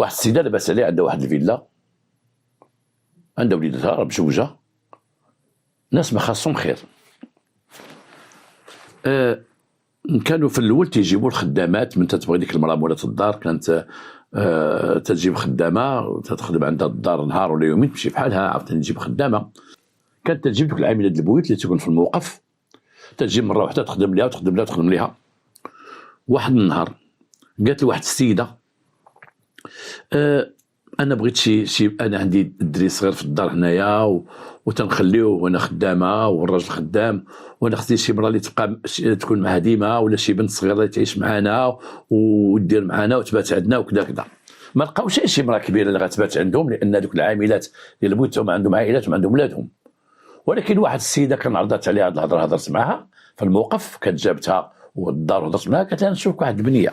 واحد السيده لاباس عليها عندها واحد الفيلا، عندها وليداتها راه مزوجه، ناس ما خاصهم خير. كانوا في الاول تيجيبوا الخدامات من تتبغي ديك المراه مولات الدار، كانت تجيب خدامه تخدم عندها الدار نهار ولا يومين تمشي بحالها، عاوتاني تجيب خدامه. كانت تجيب دوك العاملات د البيوت اللي تكون في الموقف، تجيب مره واحده تخدم ليها وتخدم ليها وتخدم ليها. واحد النهار قالت لواحد السيده انا بغيت شي انا عندي الدري صغير في الدار هنايا وتنخليوه وانا خدامه والراجل خدام، وانا خصني شي مرة اللي تبقى تكون معها ديما، ولا شي بنت صغيره اللي تعيش معنا ودير معنا وتبات عندنا وكذا كذا. ما لقاوش شي مرة كبيره اللي غتبات عندهم، لان دوك العاملات ديال البيوت عندهم عائلات وعندهم ولادهم. ولكن واحد السيده كان عرضت عليها هاد الهضره، هضرت معها في الموقف، كانت جابتها والدار وهضرت معها، قالت لها نشوفك واحد البنيه.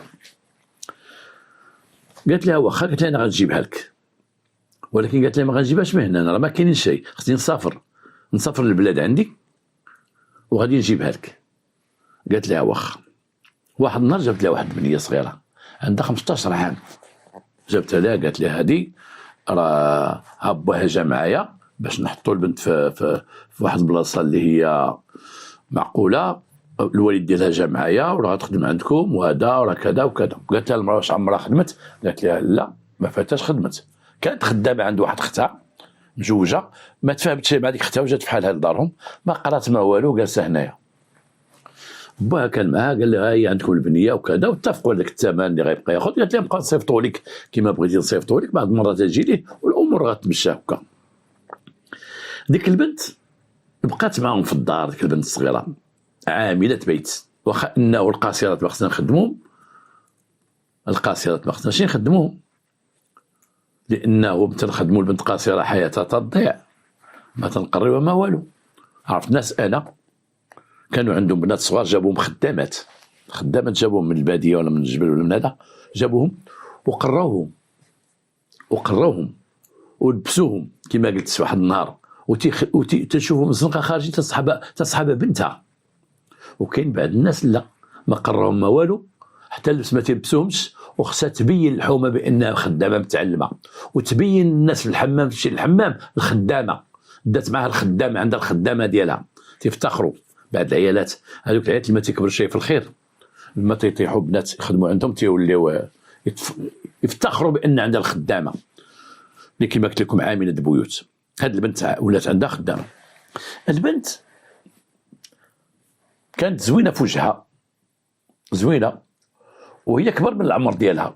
قالت لها واخا، قالت لها انا غنجيبها لك، ولكن قالت لها ما غنجيبهاش من هنا، راه ما كاينين شيء، خصني نسافر للبلاد عندي وغادي نجيبها لك. قالت لها واخا. واحد النهار جابت لها واحد البنيه صغيره عندها 15 عام، جابتها لها قالت لها هادي راه عباها جا معايا باش نحطوا البنت في واحد البلاصه اللي هي معقوله، الوالد ديالها جا معايا وراه تخدم عندكم وهذا وراه كذا وكذا. قالت لها المراه واش عمرها خدمت؟ قالت لها لا ما فاتاش خدمت، كانت خدامه عند واحد اختها مزوجه، ما تفاهمتش مع ديك اختها وجات بحالها لدارهم، ما قرات ما والو، جالسه هنايا. باها كان معاها قال لها هاي عندكم البنيه وكذا، واتفقوا على داك الثمن اللي غيبقى ياخذ. قالت لها نبقى نصيفطوا لك كيما بغيتي نصيفطوا لك، بعض المرات تجي ليه والامور غتمشى هكا. ديك البنت بقات معاهم في الدار، ديك البنت الصغيره عامله بيت، واخا انه القاصرات ما خصنا نخدموهم، القاصرات ما خصناش نخدموهم، لانه تنخدموا البنت قاصره حياتها تضيع، ما تنقري وما والو. عرفت ناس انا كانوا عندهم بنات صغار جابوهم خدامات جابوهم من الباديه ولا من الجبل ولا من هذا، جابوهم وقراوهم ولبسوهم كما قلت واحد النهار، تشوفهم الزنقه خارجين تصحب بنتها. وكاين بعض الناس لا ما قراهم ما والو، حتى اللبس ما تلبسوهمش، وخصها تبين الحومه بانها خدامه متعلمه، وتبين الناس في الحمام تمشي للحمام الخدامه دات معها الخدامه عندها الخدامه ديالها، تفتخروا. بعض العيالات هذوك العيالات اللي ما تيكبرش شي في الخير، لما تيطيحوا بنات يخدموا عندهم تيوليو يفتخروا بان عندها الخدامه اللي كما قلت لكم عامله البيوت. هاد البنت ولات عندها خدامه. البنت كانت زوينه في وجهها، زوينه وهي كبر من العمر ديالها،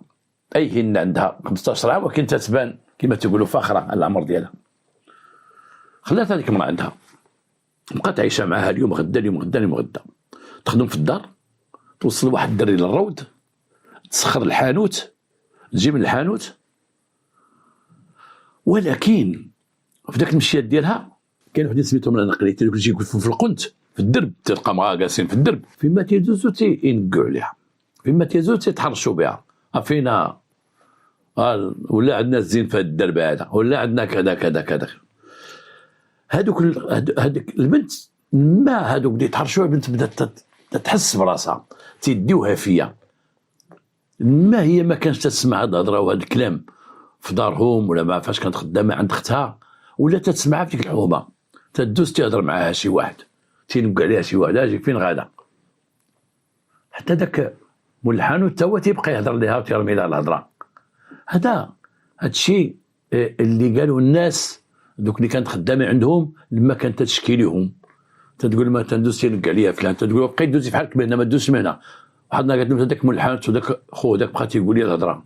اي هن عندها 15 عام ولكن تتبان كما تقولوا فاخره على العمر ديالها. خلات هذيك المراه عندها، بقات عايشه معها اليوم غدا اليوم غدا اليوم غدا، تخدم في الدار، توصل واحد الدري للروض، تسخر الحانوت، تجي من الحانوت. ولكن في ذاك المشيات ديالها كاين وحدين سميتهم انا قريت دوك اللي يقولوا في القنت في الدرب، تلقى معاها جالسين في الدرب، فيما تيدوزو تينقعوا عليها، فيما تيزو تيتحرشوا بها، فينا ولا عندنا الزين في هذا الدرب هذا، ولا عندنا كذا كذا كذا. هذوك البنت ما هذوك اللي يتحرشوا البنت بدات تحس براسها، تيديوها فيا. ما هي ما كانش تسمع هاد الهضره وهذا الكلام في دارهم، ولا ما فاش كانت خدامه عند اختها، ولا تسمعها في ديك الحومه، تدوز تهضر معاها شي واحد، تينقع عليها شي واحد، اجي فين غادا، حتى داك مول الحانوت تا هو تيبقى يهضر ليها وتيرمي لها الهضره. هذا الشيء اللي قالوا الناس دوك اللي كانت خدامه عندهم لما كانت تشكي لهم، تتقول ما تندوز تينقع عليها فلان، تتقول بقيت دوزي في حالك بهنا ما دوزش من هنا. وحدنا قالت لهم هذاك مول الحانوت وداك خو داك بقى تيقول لي الهضره،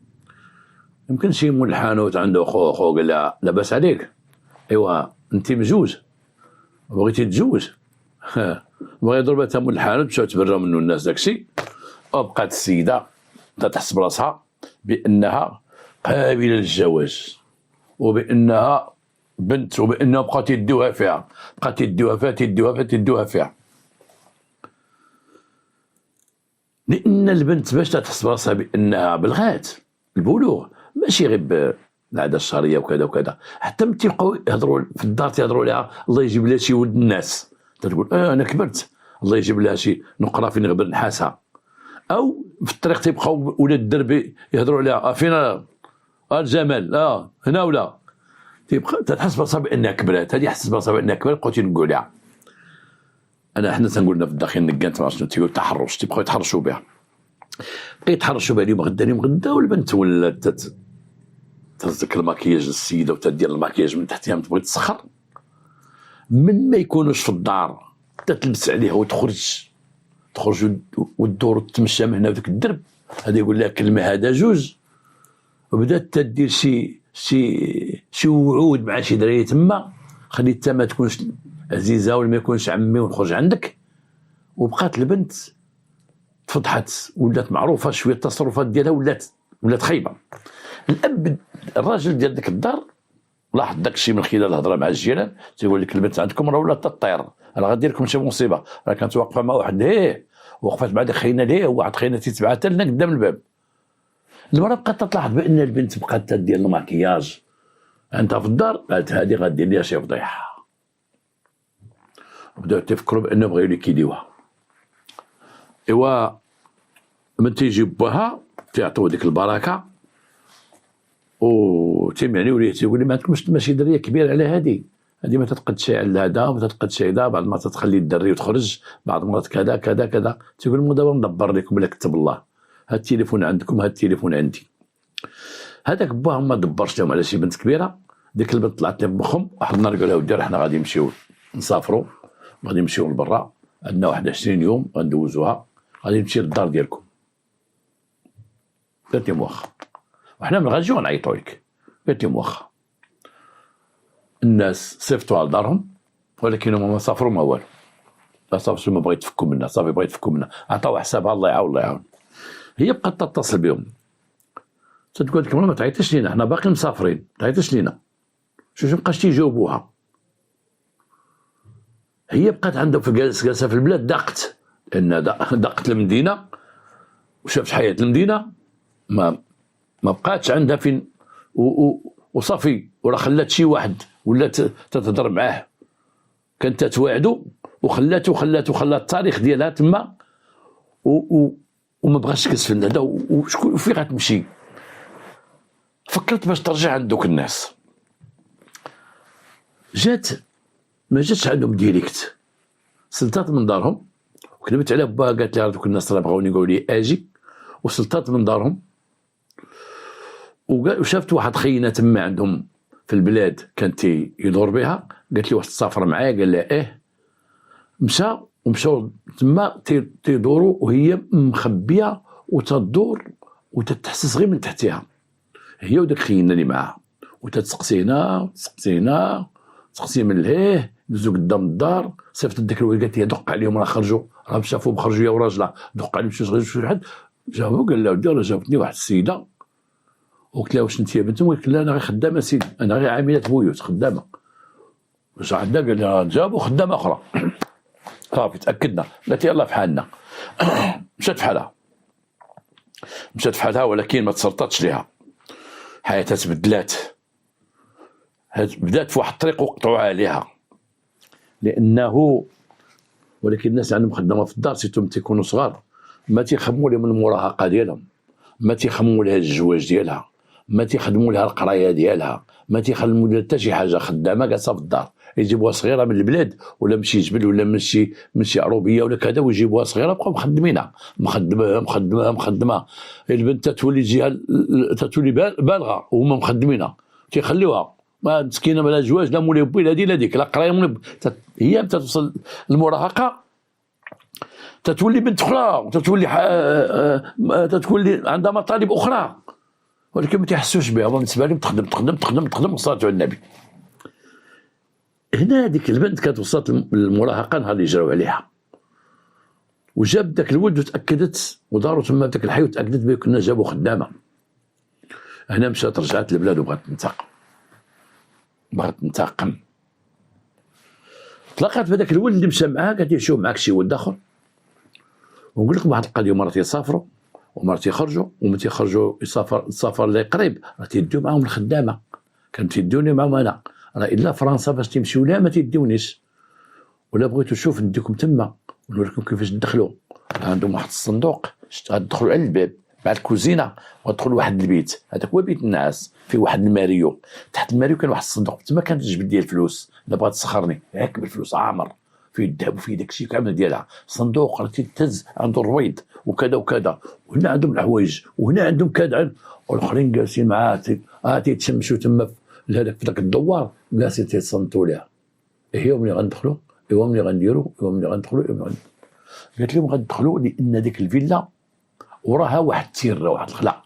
يمكن شي مول الحانوت عنده خو قال لها لاباس عليك، ايوا انت مجوج بغيتي تتزوج بغا يضربها مول الحانوت، مشاو تبراو منه الناس داكشي. وبقات السيده تحس براسها بانها قابله للزواج، وبانها بنت، وبانها بقات تيدوها فيها، بقات تيدوها فيها. لان البنت باش تحس براسها بانها بلغات البلوغ، ماشي غير العاده الشرعيه وكذا وكذا، حتى ملي تيبقاو يهضروا في الدار تيهضروا لها الله يجيب لها شي ولد الناس، تقول انا كبرت الله يجيب لها شي نقره فين غبر نحاسها. او في الطريق تيبقاو ولاد الدربي يهضروا عليها فينا الجمال هنا ولا تيبقى تحس براسها بانها كبرات، هذه حس براسها بانها كبرات بقيتي نقولها. حنا تنقول لنا في الداخل نقانت ما عرفتش تيقول تحرش، تيبقاو يتحرشوا بها، بقى يتحرشوا بها اليوم غدا اليوم غدا، والبنت ولات تهزك الماكياج السيده وتدير الماكياج من تحتها تبغي تسخر، من ما يكونوش في الدار تتلبس عليها وتخرج وتدور وتمشى من هنا في ذاك الدرب، هذا يقول لها كلمه هذا جوج، وبدات تدير شي وعود مع شي دراري تما، خلي حتى ما تكونش عزيزه ولا ما يكونش عمي ونخرج عندك. وبقات البنت تفضحت، ولات معروفه شويه، التصرفات ديالها ولات خايبه. الاب الراجل ديال ديك الدار لاحظ داك الشيء من خلال الهضره مع الجيران، تيقول لك البنت عندكم راه ولات تطير، راه غادير لكم شي مصيبه، راه كانت واقفه مع واحد وقفت مع ديك خينا وواحد خينا تيتبعها حتى لنا قدام الباب. المراه بقات تلاحظ بان البنت بقات تدير الماكياج عندها في الدار، قالت هذه غادير ليها شي فضيحه، وبداو تفكروا بانه بغاو يكيديوها. ايوا من تيجي باها تيعطيو ديك البركه، و تيمعني وليه تيقول لي ما عندكمش ماشي دريه كبيره على هذه ما تتقدش على هذا وما تتقدش هذا، بعض ما تخلي الدري وتخرج، بعض المرات كذا كذا كذا. تيقول لهم دابا ندبر لكم ولا كتب الله، هاد التليفون عندكم هاد التليفون عندي. هذاك باهم ما دبرش لهم على شي بنت كبيره. ديك البنت طلعت لي بمخهم، واحد النهار قال لها ودي حنا غادي نمشيو نسافروا، غادي نمشيو لبرا، عندنا واحد 20 يوم غندوزوها، غادي نمشي للدار ديالكم. قالت لي واخا، وحنا من غنجيو نعيطوا لك. قالت لي واخا. الناس صيفطوا لدارهم، ولكن هما ما سافروا ما والو، لا صافي ما بغا يتفكوا منها، صافي بغا يتفكوا منها، عطاو حسابها الله يعاون الله يعاون. هي بقات تتصل بهم، تقول لك ما تعيطيش لينا، حنا باقي مسافرين، ما تعيطيش لينا. شو مابقاش تيجاوبوها. هي بقات عندها في جالسه في البلاد، داقت، لان داقت المدينه وشافت حياه المدينه، ما بقاتش عندها فين وصافي، وراه خلات شي واحد ولات تتهضر معاه، كانت تتواعدو وخلات التاريخ ديالها تما، وما بغاش تكسف هذا، وشكون فين غتمشي. فكرت باش ترجع عند دوك الناس، ما جاتش عندهم ديريكت، سلطات من دارهم وكتبت على باها، قالت لي دوك الناس راه بغاوني يقولوا لي اجي، وسلطات من دارهم. وشافت واحد خينا تما عندهم في البلاد كانت يدور بها، قالت لي واحد تسافر معايا، قال لها ومشاو تما تيدوروا وهي مخبيه وتدور وتتحسس غير من تحتها، هي وداك خينا اللي معاها، وتتسقسينا تسقسي من لهيه، دوزو قدام الدار، صيفط داك الولد، قالت لي دق عليهم راه خرجوا، راهم شافوهم خرجوا يا وراجله، دق عليهم شي حد جاوبو، قال لها ودي راه جاوبتني واحد السيده، وقلت لها واش انت يا بنت؟ قلت لها انا غير خدامه سيدي، انا غير عامله بيوت خدامه. رجع عندها قال لها جابوا خدامه اخرى. صافي تاكدنا، قالت يلاه في حالنا. مشات في حالها، ولكن ما تسرطتش ليها، حياتها تبدلات، بدات في واحد الطريق وقطعوها عليها، لانه ولكن الناس عندهم خدامه في الدار سيتهم تيكونوا صغار، ما تيخموا لهم المراهقه ديالهم، ما تيخموا لها الزواج ديالها، ما تيخدموا لها القرايه ديالها، ما تيخدموا لها حتى شي حاجه، خدامه جالسه في الدار، يجيبوها صغيره من البلاد ولا من شي جبل ولا من شي عروبيه ولا كذا، ويجيبوها صغيره بقاو مخدمينها، مخدمه. البنت تولي تجيها تولي بالغه وهما مخدمينها، تيخليوها ما مسكينه، لا زواج لا مولي بي لا دي لا ديك لا قرايه، هي تتوصل المراهقه تتولي بنت اخرى، تتولي عندها مطالب اخرى، ولكن ما تيحسوش بها، بالنسبه لهم تخدم وصلت على النبي. هنا هذيك البنت كانت وصلت للمراهقه نهار اللي جراو عليها، وجاب داك الولد وتاكدت، وداروا تما داك الحي وتاكدت بان كنا جابوا خدامه. هنا مشات رجعت للبلاد وبغات تنتقم. تلاقات بهذاك الولد اللي مشى معاها، قالت لي شوف معاك شي ولد اخر، ونقول لكم واحد القضيه، مرات يسافروا ومرات يخرجوا، ومن تيخرجوا السفر اللي قريب راه تيديو معاهم الخدامه، كانت تيدوني معاهم انا، راه الا فرنسا باش تمشيو لا ما تيديونيش، ولا بغيتو تشوف نديكم تما ونوريكم كيفاش تدخلوا، عندهم واحد الصندوق غتدخلوا على الباب، بعد الكوزينه وندخل لواحد البيت، هذاك هو بيت النعاس، فيه واحد الماريو، تحت الماريو كان واحد الصندوق، تما كانت الجبد ديال الفلوس، الا بغات تسخرني هاك بالفلوس عامر، فيه الذهب وفيه داكشي كامل ديالها، صندوق راه تيتهز عنده الرويض وكذا وكذا، وهنا عندهم الحوايج وهنا عندهم كذا، والاخرين جالسين معاه تيتشمشوا تما في داك الدوار، جالسين تيتصنتوا ليها. هي ملي غندخلوا، ايوا ملي غنديروا، ايوا ملي غندخلوا، ايوا ملي قالت لهم غندخلوا لان ديك الفيلا وراها واحد التير، واحد الخلا،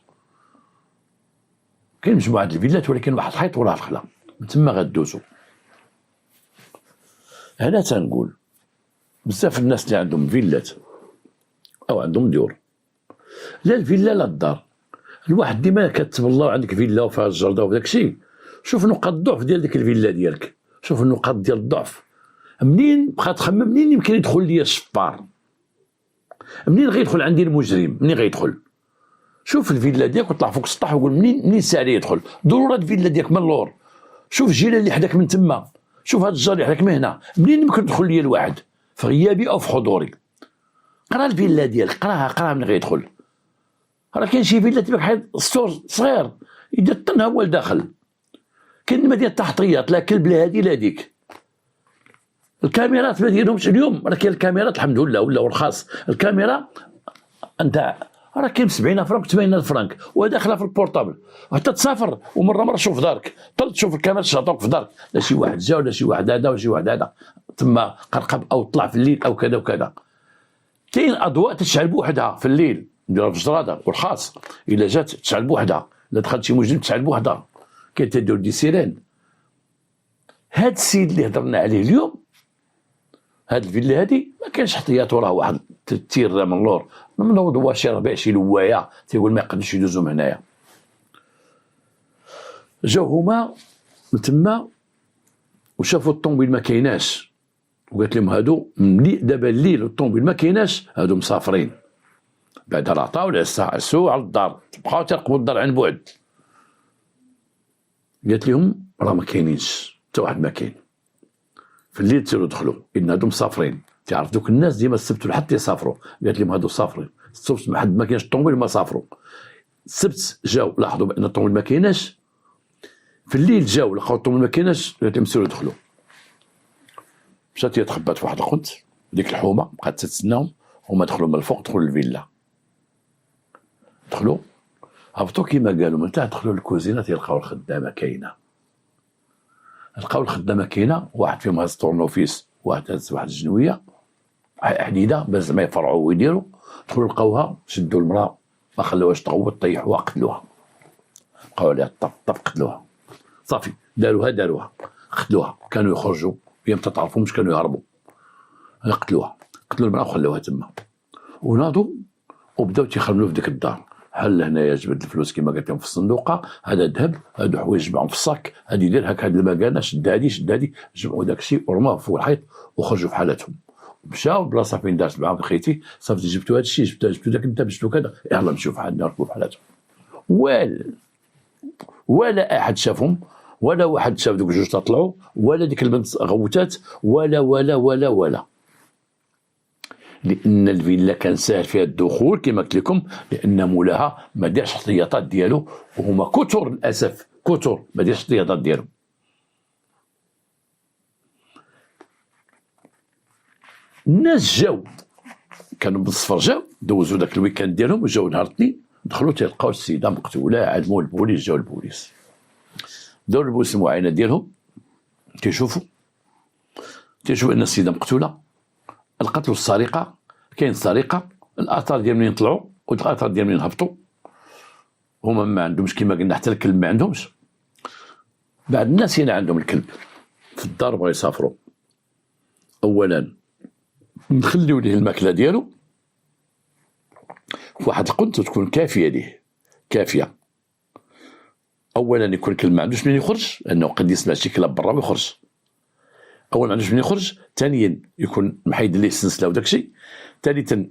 كاين مجموعه الفيلات ولكن واحد الحيط وراها الخلا، من تما غدوزوا. هنا تنقول بزاف الناس اللي عندهم فيلات او عندهم ديور، لا الفيلا لا الدار، الواحد ديما كتبلى عندك فيلا وفيها الجرده وداك الشيء، شوف نقاط الضعف ديال ديك الفيلا ديالك، شوف النقاط ديال الضعف، منين بقى تخمم منين يمكن يدخل ليا الشفار، منين غيدخل عندي المجرم، منين غيدخل، شوف الفيلا ديالك وطلع فوق السطح وقول منين ساعي يدخل، ضروري الفيلا ديالك من اللور، شوف الجيران اللي حداك من تما، شوف هاد الجار اللي حداك من هنا، منين يمكن يدخل ليا الواحد في غيابي او في حضوري. قرا الفيلا ديالك، قراها من غيدخل، راه كاين شي فيلا تبقى حيت ستور صغير يدير طنها هو لداخل، كاين ما ديال التحطيات لا كلب لا هادي لا ديك. الكاميرات ما ديالهمش اليوم، راه كاين الكاميرات الحمد لله ولا رخاص، الكاميرا انت راه كاين ب 70 فرنك 80 فرنك وداخله في البورطابل، وحتى تسافر ومره شوف دارك، طل تشوف الكاميرا تشعطوك في دارك، لا شي واحد جا ولا شي واحد هذا ولا شي واحد هذا تما قرقب او طلع في الليل او كذا وكذا. كاين اضواء تشعل بوحدها في الليل نديرها في الجراده والخاص، الا جات تشعل بوحدها، الا دخلت شي مجرم تشعل بوحدها، كاين تدير دي سيرين. هاد السيد اللي هضرنا عليه اليوم، هاد الفيلا هادي ما كاينش احتياط وراه واحد التير من اللور، منوض هو شي ربيع شي لوايه تيقول ما يقدرش يدوزو من هنايا. جاو هما من تما وشافوا الطوموبيل ما كايناش، وقالت لهم هادو ملي دابا الليل الطوموبيل ما كايناش، هادو مسافرين، بعد راه عطاو العسو على الدار، بقاو تيراقبوا الدار عن بعد. قالت لهم راه ما كاينينش حتى واحد، ما كاين، في الليل تيروا دخلوا ان هادو مسافرين، تعرف دوك الناس ديما السبت والحد يسافروا، قالت لهم هادو سافرين، السبت ما حد ما كاينش الطوموبيل ما سافروا، السبت جاو لاحظوا بان الطوموبيل ما كايناش، في الليل جاو لقاو الطوموبيل ما كايناش، قالت لهم سيروا دخلوا. مشات هي تخبات في واحد القنت، ديك الحومه بقات تتسناهم، هما دخلوا من الفوق، دخلوا للفيلا، دخلوا هبطوا كيما قالوا، من تحت دخلوا للكوزينه تلقاو الخدامه كاينه، لقاو الخدامه كاينه، واحد فيهم هاز طورنوفيس، واحد هاز واحد الجنويه حديده باش زعما يفرعوا ويديروا، دخلوا لقاوها شدوا المراه ما خلوهاش تغوت، طيحوها قتلوها، بقاو عليها طب قتلوها، صافي داروها قتلوها، كانوا يخرجوا هي ما تعرفهمش، كانوا يهربوا، قتلوها، قتلوا المراه وخلوها تما، وناضوا وبداو تيخرملوا في ديك الدار، هل هنايا جبد الفلوس كما قلت لهم في الصندوقه، هذا ذهب، هادو حوايج جمعهم في الصاك، هادي دير هكا، هاد المكانه شد هادي جمعوا داك الشيء ورموه فوق الحيط وخرجوا في حالتهم، مشاو البلاصه فين دارت معاهم خيتي، صافي جبتوا هاد الشيء، جبتوا داك الذهب، جبتوا كذا، يلا نمشيو في حالنا نركبوا في حالتهم. ولا احد شافهم، ولا واحد شاف دوك جوج تطلعوا، ولا ديك البنت غوتات، ولا لان الفيلا كان ساهل فيها الدخول كما قلت لكم، لان مولاها ما دارش احتياطات ديالو، وهما كثر للاسف كثر ما دارش احتياطات ديالو. الناس جاو كانوا بالصفر، جاو دوزوا داك الويكاند ديالهم وجاو نهار الاثنين، دخلوا تلقاو السيده مقتوله، علموا البوليس، جاو البوليس داروا البوليس المعاينه ديالهم، تيشوفوا ان السيده مقتوله، القتل والسرقه، كاين السرقه، الاثار ديال منين طلعوا والاثار ديال منين هبطوا، هما ما عندهمش كما قلنا حتى الكلب ما عندهمش، بعض الناس هنا عندهم الكلب في الدار بغاو يسافروا، اولا نخليو ليه الماكله ديالو في واحد القنت تكون كافيه ليه، كافيه، اولا يكون الكلب ما عندوش منين يخرج، لانه قد يسمع شي كلاب برا ويخرج، اولا ما عندوش منين يخرج، ثانيا يكون محيد ليه السلسله وداك الشيء، ثالثا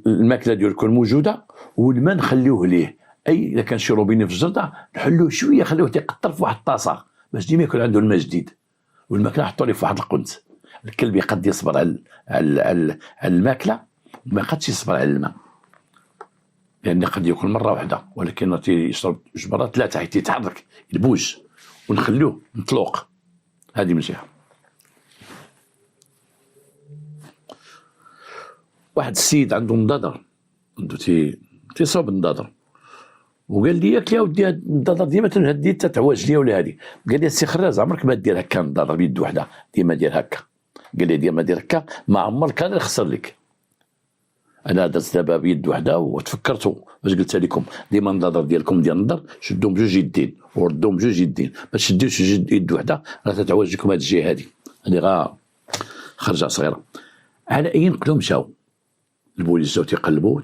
الماكله ديالو تكون موجوده، والماء نخليوه ليه، اي اذا كان شي روبيني في الجرده نحلوه شويه، خليوه تيقطر في واحد الطاسه باش ديما يكون عنده الماء جديد، والماكله نحطوا ليه في واحد القنت، الكلب يقد يصبر على الماكله وما يقدش يصبر على الماء، لأن قد يكون مرة واحدة، ولكن يشرب جوج مرات ثلاثة حيت يتحرك يبوج ونخلوه مطلوق. هذه من جهة. واحد السيد عنده نضاضر، عنده تيصاب النضاضر، وقال لي ياك يا ودي هاد النضاضر ديما تنهدي تتعوج ليا ولا هادي. قال لي السي خراز عمرك ما دير هكا النضاضر بيد وحده، ديما دير هكا. قال لي ديما دير هكا ما عمرك كان يخسر لك. انا درت دابا بيد وحده وتفكرتوا باش قلت لكم ديما النضاضر ديالكم ديال النضر شدوهم بجوج يدين وردوهم بجوج يدين، ما تشديوش يد وحده راه تتعوج لكم هاد الجهه هادي. هادي غا خرجه صغيره. على اي نقلوا مشاو البوليس، جاو تيقلبوا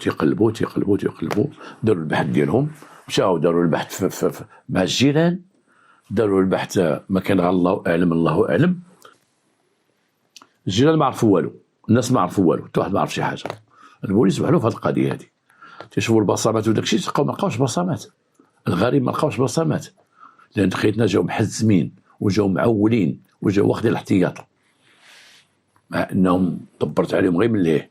داروا البحث ديالهم، مشاو داروا البحث مع الجيران، داروا البحث ما كان غير الله اعلم الله اعلم. الجيران ما عرفوا والو، الناس ما عرفوا والو، حتى واحد ما عرف شي حاجه. البوليس بحالو في هذه القضيه هذه، تيشوفوا البصمات وداك الشيء تلقاو ما لقاوش بصمات. الغريب ما لقاوش بصمات، لان خيتنا جاو محزمين وجاو معولين وجاو واخدين الاحتياط، مع انهم دبرت عليهم غير من ليه.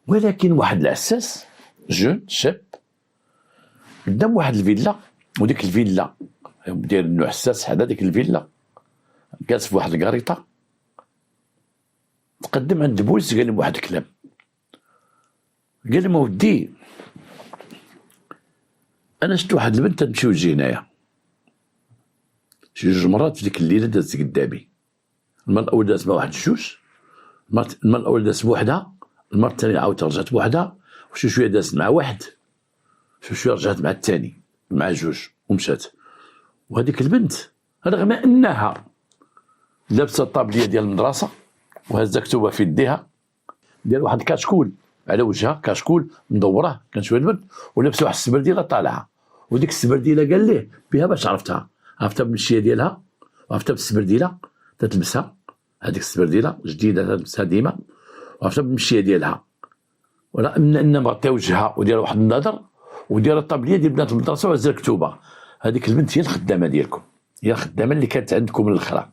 ولكن واحد العساس جون شاب قدام واحد الفيلا، وديك الفيلا داير انه حساس حدا ديك الفيلا، جالس في واحد الكاريطه، تقدم عند البوليس قال لهم واحد الكلام، قال لهم ودي انا شفت واحد البنت تمشي وتجي هنايا شي جوج مرات في ديك الليله دازت قدامي. المره الاولى دازت مع واحد جوج، المره الاولى دازت بوحدها، المره الثانيه عاودت رجعت بوحدها، وشي شويه دازت مع واحد، شي شويه رجعت مع الثاني مع جوج ومشات. وهذيك البنت رغم انها لابسه الطابليه ديال المدرسه وهزه كتوبه في يديها، ديال واحد الكاشكول على وجهها، كاشكول مدوره كان شويه البنت، ولابسه واحد السبرديله طالعه، وديك السبرديله قال ليه بها باش عرفتها بالمشيه ديالها وعرفتها بالسبرديله تتلبسها، هذيك السبرديله جديده تلبسها ديما، وعرفتها بالمشيه ديالها، ولا ان مغطيه وجهها ودير واحد النظر ودير الطابليه ديال بنات المدرسه وهزه الكتوبه. هذيك البنت هي الخدامه ديالكم، هي الخدامه اللي كانت عندكم من الاخرى.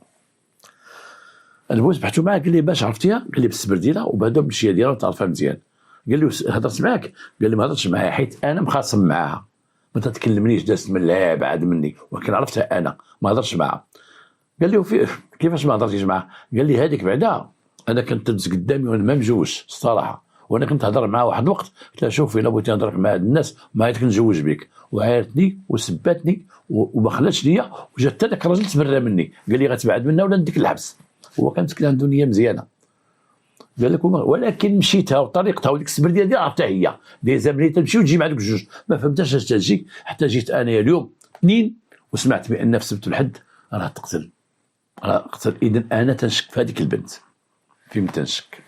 البوليس بحثوا معاه قال لي باش عرفتيها؟ قال لي بالسبرديله وبهذا بالمشيه ديالها وتعرفها مزيان. قال لي هضرت معاك؟ قال لي ما هضرتش معاها حيت انا مخاصم معاها، ما تتكلمنيش، دازت من اللعب عاد مني، ولكن عرفتها انا ما هضرتش معاها. قال لي كيفاش ما هضرتيش معاها؟ قال لي هذيك بعدا انا كنت تجلس قدامي وانا ما مجوج الصراحه، وانا كنت هضر معها واحد الوقت قلت لها شوف الا بغيتي نهضرك مع هاد الناس ما عيطك نتزوج بك، وعايرتني وسباتني وما خلاتش ليا، وجات حتى داك الراجل تبرى مني قال لي غتبعد منا ولا نديك الحبس. هو كانت عنده نيه مزيانه قال لك، ولكن مشيتها وطريقتها وديك السبرديه ديالها عرفتها هي دايزه ملي تمشي وتجي مع دوك الجوج، ما فهمتش اش تجي حتى جيت انايا اليوم اثنين وسمعت بان في سبت الحد راه تقتل، اذا انا تنشك في هذيك البنت. فين تنشك؟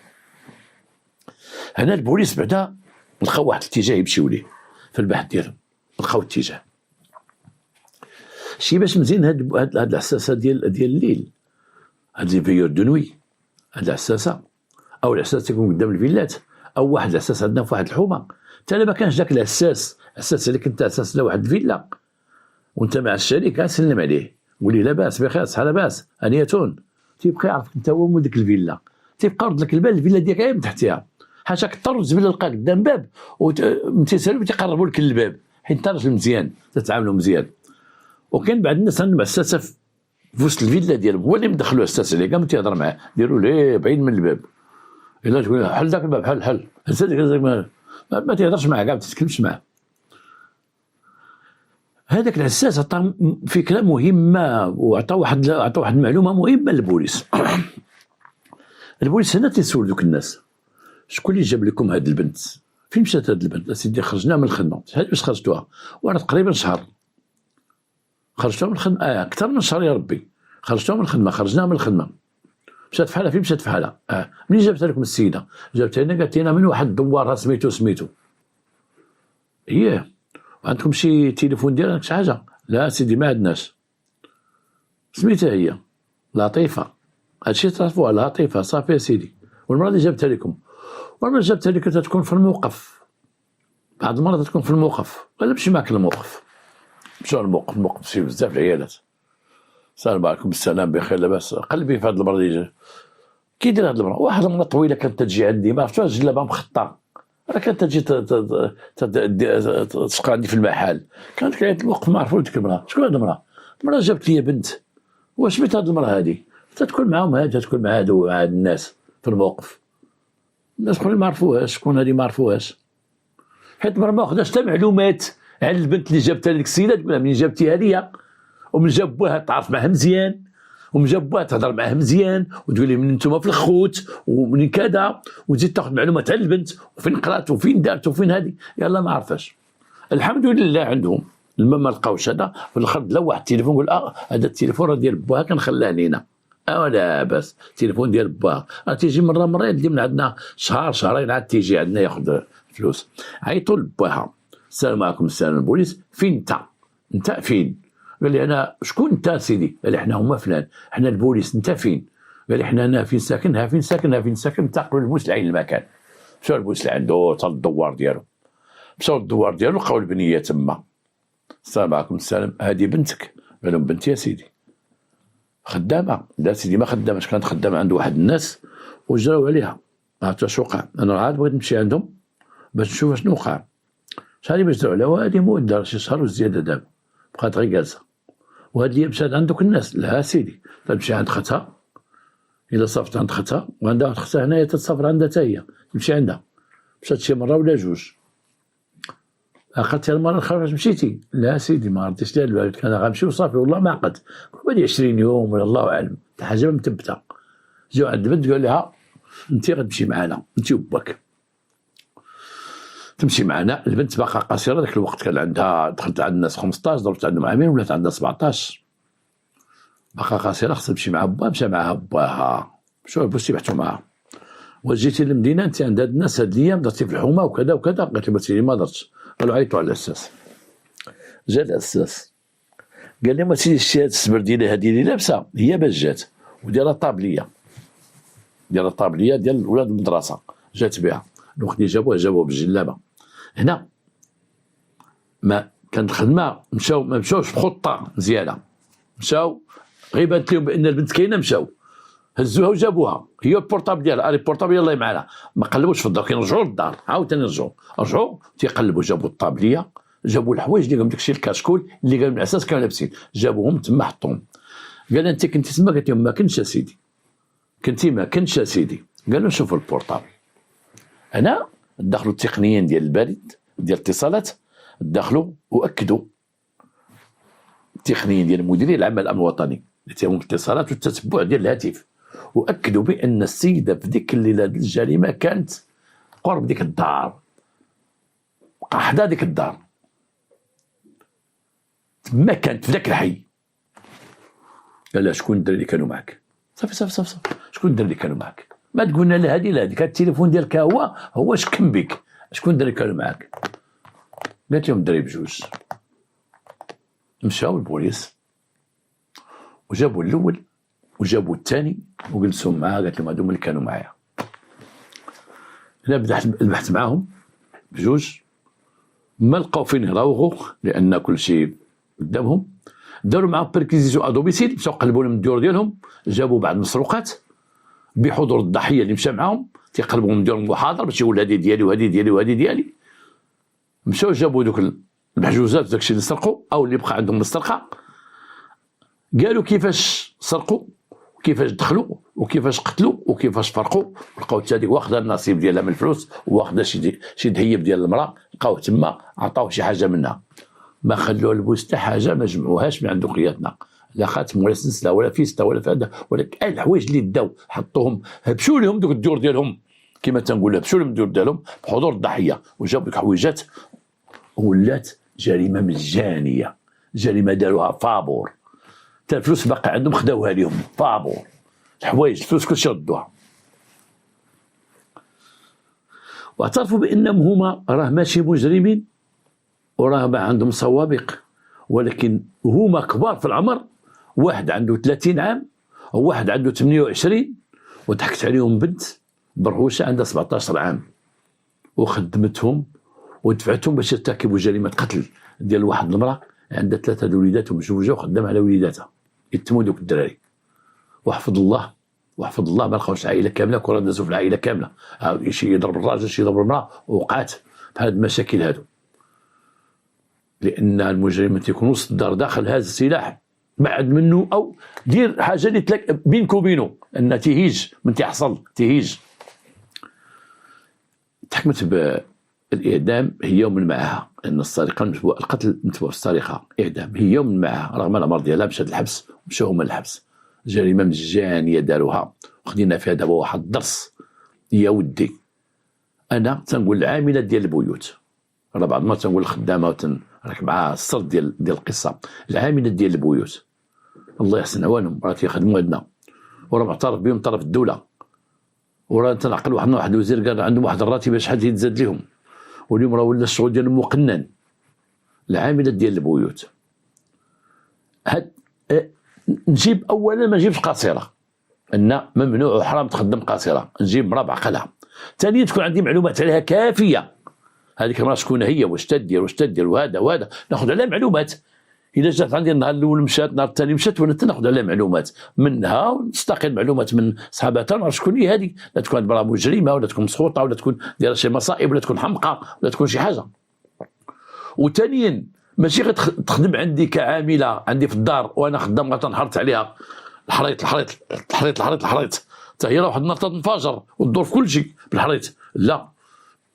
هنا البوليس بعدا لقاو واحد الاتجاه يمشيو ليه في البحث ديالهم، لقاو اتجاه شي باش مزيان. هاد العساسه ديال الليل، هاد لي فيور دو نوي، هاد العساسه او العساس تيكون قدام الفيلات، او واحد العساس عندنا في واحد الحومه. حتى انا ما كانش داك العساس اللي كنت عساس لواحد الفيلا وانت مع الشريك سلم عليه قول ليه لاباس بخير صحه لاباس انيتون، تيبقى يعرفك انت هو مول ديك الفيلا، تيبقى رد لك البال الفيلا ديالك غير من تحتها، حاشاك طر الزبله لقى قدام باب وتيسالو تيقربوا لك الباب حيت انت راجل مزيان تتعاملوا مزيان. وكان بعض الناس عندهم عساسه في وسط الفيلا ديالهم، هو اللي مدخلوا عساس عليه كاع تيهضر معاه ديروا ليه بعيد من الباب، الا تقول حل داك الباب حل ما تيهضرش معاه كاع ما تتكلمش معاه. هذاك العساس عطى فكره مهمه وعطى واحد المعلومه مهمه للبوليس. البوليس هنا تيسول دوك الناس شكون اللي جاب لكم هاد البنت؟ فين مشات هاد البنت؟ اسيدي خرجنا من الخدمه. شحال باش خرجتوها؟ وانا تقريبا شهر خرجتوها من الخدمه، اكثر من شهر يا ربي. خرجتوها من الخدمه، خرجنا من الخدمه، مشات فحالها. فين مشات فحالها؟ منين جابتها لكم السيده؟ جابتها لنا قالت لنا من واحد الدوار سميتو اييه. عندكم شي تليفون ديالك شي حاجه؟ لا سيدي ما عندناش. سميتها هي لطيفه، هادشي تعرفوها لطيفه صافي يا سيدي. والمره اللي جابتها لكم، والمره اللي جابتها لك تتكون في الموقف، بعض المرات تكون في الموقف ولا مشي معك الموقف. مشاو الموقف فيه بزاف العيالات. السلام عليكم بالسلام بخير لاباس. قلبي في هاد المره اللي جا كي داير هاد المره، واحد المره طويله كانت تجي عندي ما عرفتش جلابها مخطه راه كانت تجي تسقى عندي في المحل، كانت كاين الوقت ما عرفوا ديك المراه شكون هاد المراه. المراه جابت لي بنت، واش بيت هاد المراه هادي تدخل معاهم، هاد تدخل مع هاد الناس في الموقف، الناس الاخرين ما عرفوهاش شكون هادي، ما عرفوهاش حيت المراه ما خداش حتى معلومات على البنت اللي جابتها لديك السيده، تقول لها منين جابتيها ليا، ومن جاب باها تعرف معها مزيان، ومن جاب باها تهضر معاه مزيان، وتقول لي من نتوما في الخوت ومن كذا، وتزيد تاخذ معلومات على البنت وفين قرات وفين دارت وفين هذه، يلا ما عرفاش. الحمد لله عندهم لما ما لقاوش هذا، في الاخر دلا واحد التليفون يقول هذا التليفون راه ديال باها كنخليه لينا، لا باس التليفون ديال باها، راه تيجي مره يدي من عندنا شهر شهرين عاد تيجي عندنا ياخذ فلوس. عيطوا لباها، السلام عليكم، السلام البوليس، فين انت فين؟ قال لي انا. شكون انت سيدي؟ قال لي احنا هما فلان، احنا البوليس، انت فين؟ قال لي احنا هنا فين ساكن، ها فين ساكن، انتقلوا للبوليس لعين المكان. مشاو البوليس اللي عنده حتى الدوار ديالو، مشاو للدوار ديالو لقاو البنيه تما. السلام عليكم، السلام، هذه بنتك؟ قال لهم بنتي يا سيدي. خدامه؟ لا سيدي ما خدامه، كانت خدامه عند واحد الناس وجراو عليها، ما عرفتش واش وقع. انا عاد بغيت نمشي عندهم باش نشوف شنو وقع. شحال باش جراو عليها، وهذه مده شي شهر وزياده دابا، بقات غير جالسه. وهاد اللي مشات عند دوك الناس، لا سيدي تمشي عند ختها، الا صافت عند ختها وعندها واحد ختها هنايا تتسافر عندها حتى هي، تمشي عندها. مشات شي مره ولا جوج، عقدتي المره الاخرى فاش مشيتي؟ لا سيدي ما عرفتش لها البال، انا غنمشي وصافي والله ما عقدت. بعد 20 يوم ولا الله اعلم، حتى حاجه مثبته. جاو عند البنت قال لها انت غتمشي معنا، انت وباك تمشي معنا. البنت باقا قصيره ذاك الوقت، كان عندها، دخلت عند الناس 15، ضربت عندهم عامين ولات عندها 17، باقا قصيره، خصها تمشي مع باها. مشى معها باها، مشاو بوسي بحثوا معها. وجيتي للمدينه انت عند هاد الناس هاد الايام، درتي في الحومه وكذا وكذا؟ قالت لي سيدي ما درتش. قالوا عيطوا على الاساس. جا الاساس قال لهم سيدي الشهاده السبرديله هذه اللي لابسه هي باش جات، وديالها طابليه، ديال ولاد المدرسه، جات بها الوقت اللي جابوها بالجلابه. هنا ما كانت الخدمه، ما مشاوش بخطه مزيانه، مشاو غير بانت لهم بان البنت كاينه، مشاو هزوها وجابوها، هي البورطابل ديالها، البورطابل يلاه معنا، ما قلبوش في الدار، كيرجعوا للدار عاوتاني رجعوا تيقلبوا، جابوا الطابليه، جابوا الحوايج اللي قالوا داكشي الكاشكول اللي قالوا من الاساس كانوا لابسين، جابوهم تما حطوهم. قال انت كنتي تما؟ قالت لهم ما كنتش يا سيدي. كنتي ما كنتش يا سيدي. قالوا شوفوا البورطابل. انا دخلوا التقنيين ديال البريد ديال الاتصالات، دخلوا واكدوا، التقنيين ديال المديريه العامه للامن الوطني اللي تيهم الاتصالات والتتبع ديال الهاتف، واكدوا بان السيده في ديك الليله ديال الجريمه كانت قرب ديك الدار، حدا ديك الدار تما، كانت في ذاك الحي. قال لها شكون الدراري اللي كانوا معك؟ صافي شكون الدراري اللي كانوا معك؟ ما تقولنا لا هذه لا هذيك، التليفون ديالك هو شكم بك، شكون الدراري اللي كانوا معك؟ قالت لهم الدراري بجوج. مشاو البوليس وجابوا الاول وجابوا الثاني وجلسوا معاه، قالت لهم هذوما اللي كانوا معايا. هنا بدا البحث معاهم بجوج، ما لقاو فين يراوغوا لان كل شيء قدامهم. داروا معاهم بيركيزيسيون ادوميسيل، مشاو قلبوا لهم الديور ديالهم، جابوا بعض المسروقات بحضور الضحيه اللي مشى معاهم، تيقلبوا من ديورهم محاضر باش يقول هذه ديالي وهذه ديالي وهذه ديالي. مشاو جابوا دوك المحجوزات داكشي اللي سرقوا او اللي بقى عندهم السرقه، قالوا كيفاش سرقوا وكيفاش دخلوا وكيفاش قتلوا وكيفاش فرقوا. لقاو حتى هذيك واخده النصيب ديالها من الفلوس، واخده شي دهيب ديال المراه، لقاوه تما، عطاوه شي حاجه منها، ما خلوا البوس حتى حاجه، ما جمعوهاش من عند قيادنا، لا خاتم ولا سلسله ولا فيستا ولا فهذا ولا كاع الحوايج اللي داو حطوهم، هبشوا لهم دوك الديور ديالهم كما تنقول، هبشوا لهم الديور ديالهم بحضور الضحيه، وجابوا ديك الحويجات. ولات جريمه مجانيه، جريمه داروها فابور، حتى الفلوس باقي عندهم خداوها لهم فابور، الحوايج الفلوس كلشي ردوها. واعترفوا بانهم هما راه ماشي مجرمين وراه ما عندهم سوابق، ولكن هما كبار في العمر، واحد عنده 30 عام وواحد عنده 28، وضحكت عليهم بنت برهوشه عندها 17 عام وخدمتهم ودفعتهم باش يرتكبوا جريمه قتل ديال واحد المراه عندها 3 وليدات ومزوجه وخدام على وليداتها، يتموا دوك الدراري. وحفظ الله وحفظ الله ما لقاوش العائله كامله، كون دازوا في العائله كامله، شي يضرب الراجل شي يضرب المراه، وقعات بهاد المشاكل هادو. لان المجرم تيكون وسط الدار داخل هذا السلاح بعد منه، او دير حاجه اللي تلاك بينك وبينه ان تيهيج من تيحصل تيهيج. تحكمت بالاعدام هي ومن معها، لان السرقه القتل متبوع السرقه اعدام هي ومن معها، رغم الامر ديالها مشات الحبس ومشاو هما للحبس. جريمه مجانيه داروها وخدينا فيها دابا واحد الدرس. يا ودي انا تنقول العامله ديال البيوت، راه بعض ما تنقول الخدامه راك مع السرد ديال القصه، العامله ديال البيوت الله يحسن عوانهم راه تيخدموا عندنا وراه معترف بهم طرف الدوله، وراه تنعقل واحد الوزير قال عندهم واحد الراتب شحال يتزاد لهم، واليوم راه ولا الشغل ديالهم مقنن. العامله ديال البيوت هاد نجيب اولا ما نجيبش قاصره، ان ممنوع وحرام تخدم قاصره، نجيب مرا بعقلها. ثانيا تكون عندي معلومات عليها كافيه، هذيك المراه شكون هي، واش تدير وهذا ناخذ عليها معلومات. اذا جات عندي النهار الاول مشات، النهار الثاني مشات، وانا ناخذ عليها معلومات منها ونستقي معلومات من صحاباتها، نعرف شكون هي هذه، لا تكون امراه مجرمه ولا تكون مسخوطه ولا تكون دايره شي مصائب ولا تكون حمقى ولا تكون شي حاجه. وثانيا ماشي غير تخدم عندي كعامله عندي في الدار وانا خدام غتنحرط عليها الحريط حتى هي واحد النهار تنفجر وتدور في كل شيء بالحريط، لا،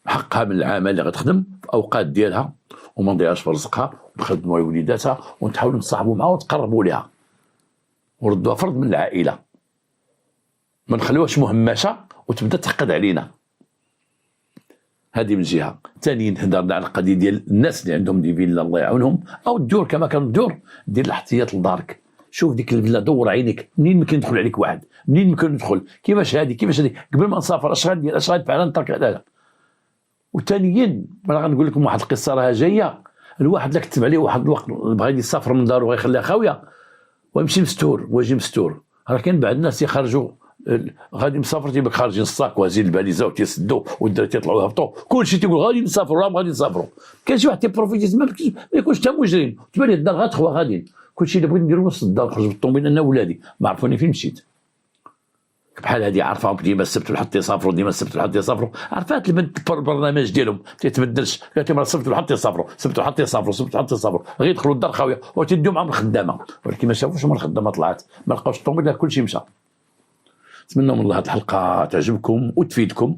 حقها من العامل اللي غتخدم في اوقات ديالها وما نضيعش في رزقها، ونخدموا وليداتها ونحاولوا نتصاحبوا معها ونتقربوا لها وردوها فرض من العائله، ما نخليوهاش مهمشه وتبدا تحقد علينا. هذه من جهه. ثانيا هضرنا على القضيه ديال الناس اللي عندهم دي فيلا الله يعاونهم، او الدور كما كانوا الدور، دير الاحتياط لدارك. شوف ديك الفيلا دور عينيك منين ممكن يدخل عليك واحد، منين ممكن ندخل، كيفاش هذه قبل ما نسافر اش غندير اش غنفعل نترك هذا. وثانيا انا غنقول لكم واحد القصه راها جايه، الواحد اللي كتب عليه واحد الوقت بغى يسافر من دارو غيخليها خاويه ويمشي مستور ويجي مستور. راه كاين بعض الناس يخرجوا غادي مسافر تيبقى خارجين الصاك وهازين الباليزه وتيسدوا والدراري تيطلعوا يهبطوا كلشي تيقول غادي نسافروا راه غادي نسافروا. كاين شي واحد تيبروفيتي ما يكونش حتى مجرم، تبان لي الدار غتخوى غاديين، كلشي اللي بغيت نديرو وسط الدار نخرج بالطوموبيل انا ولادي ما عرفوني فين مشيت. بحال هذه عارفاهم ديما السبت والحد يسافروا، ديما السبت والحد يسافروا، عرفات البنت البرنامج ديالهم تيتبدلش، قالت لهم السبت والحد يسافروا، السبت والحد يسافروا، السبت والحد يسافروا، غير يدخلوا الدار خاويه وتديو معهم الخدامه، ولكن ما شافوش من الخدامه طلعت ما لقاوش الطوموبيل كلشي مشى. نتمنى من الله هذه الحلقه تعجبكم وتفيدكم.